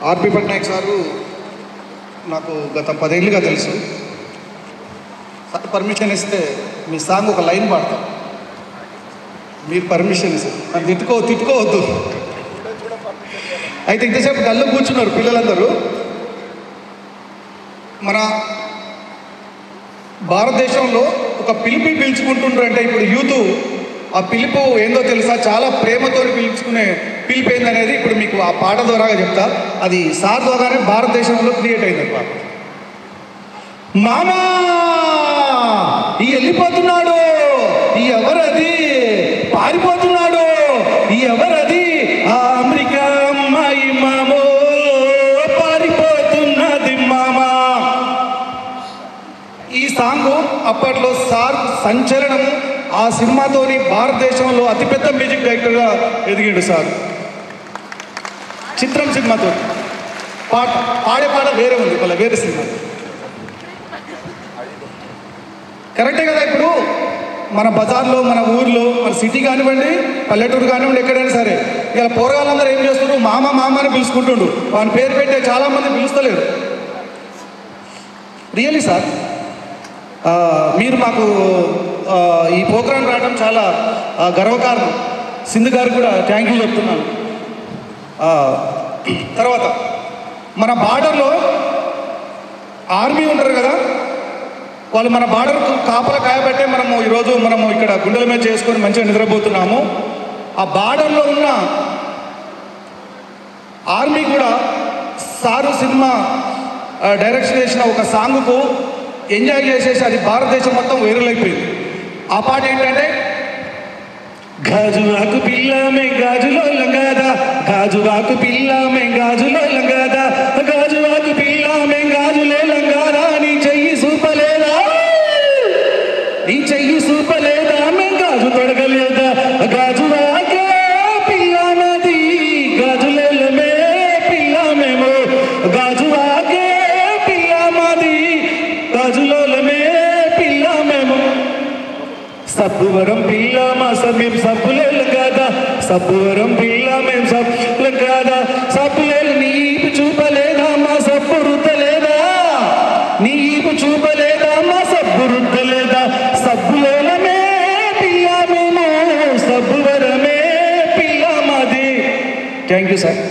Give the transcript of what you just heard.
ఆర్పి Patnaik sir నాకు గత 10 ఏళ్ళుగా తెలుసు. సార్ పర్మిషన్ ఇస్తే మీ సాంగ్ ఒక లైన్ పాడతాం. మీరు పర్మిషన్ ఇస్తారు. నన్ను తిట్టుకోవద్దు. అయితే ఇంతసేపు గల్లు కూర్చున్నారు పిల్లలందరూ. మన భారతదేశంలో ఒక పిలుచుకుంటుండ్రు అంటే ఇప్పుడు యూత్ ఆ పిలుపు ఏందో తెలుసా? చాలా ప్రేమతో పిలుచుకునే పిలుపు ఏందనేది ఇప్పుడు మీకు ఆ పాట ద్వారా చెప్తా. అది సార్ ద్వారానే భారతదేశంలో క్రియేట్ అయింది పాట. మామా ఈ వెళ్ళిపోతున్నాడు, ఈ ఎవరది పారిపోతున్నాడు, ఈ ఎవరది ఆ అమెరికా అమ్మాయి మామో పారిపోతున్నది మామా. ఈ సాంగ్ అప్పట్లో సార్ సంచలనము. ఆ సినిమాతోని భారతదేశంలో అతిపెద్ద మ్యూజిక్ డైరెక్టర్గా ఎదిగాడు సార్. చిత్రం సినిమాతో పాడే పాట వేరే ఉంది, వాళ్ళ వేరే సినిమా. కరెక్టే కదా? ఇప్పుడు మన బజార్లో, మన ఊర్లో, మన సిటీ కానివ్వండి, పల్లెటూరు కానివ్వండి, ఎక్కడైనా సరే ఇలా పోరగాళ్ళందరూ ఏం చేస్తున్నారు? మామ అని పిలుచుకుంటుండు. వాని పేరు పెట్టే చాలామంది పిలుస్తలేరు. రియల్లీ సార్, మీరు మాకు ఈ ప్రోగ్రాం రావడం చాలా గర్వకారణం. సింధు గారికి కూడా థ్యాంక్ యూ చెప్తున్నాను. తర్వాత మన బార్డర్లో ఆర్మీ ఉంటారు కదా, వాళ్ళు మన బార్డర్ కాపలా కాయబట్టే ఈరోజు మనము ఇక్కడ గుండెల మీద చేసుకొని మంచిగా నిద్రపోతున్నాము. ఆ బార్డర్లో ఉన్న ఆర్మీ కూడా సారు సినిమా డైరెక్షన్ చేసిన ఒక సాంగ్కు ఎంజాయ్ చేసేసి అది భారతదేశం మొత్తం వైరల్ అయిపోయింది. ఆ పాట ఏంటంటే, గాజువాకు పిల్ల మే గాజులో లంగాదా, గాజువాకు పిల్ల మే గాజులో లంగాదా, గాజువాకు పిల్ల మే గాజులే లంగాదా, నీ చెయ్యి సూపలేదా, నీ చెయ్యి సూపలేదా, మే గాజు తొడగలేదా, గాజువాకే పిల్ల నది గాజులేలమే పిల్ల మేము, గాజువాకే పిల్ల మాది గాజులోలమే పిల్ల మేము, సబ్బువరం పిల్ల మా సమయం సబ్బులేలు కాదా, సబ్బువరం పిల్ల మేం సబ్బులు కాదా, సబ్బులేలు నీపు చూపలేదా, మా సబ్బు రుద్దలేదా, నీపు చూపలేదా, మా సబ్బు రుద్దలేదా, సబ్బులేలమే పిల్ల మేము, సబ్బువరమే పిల్ల మాది. Thank you sir.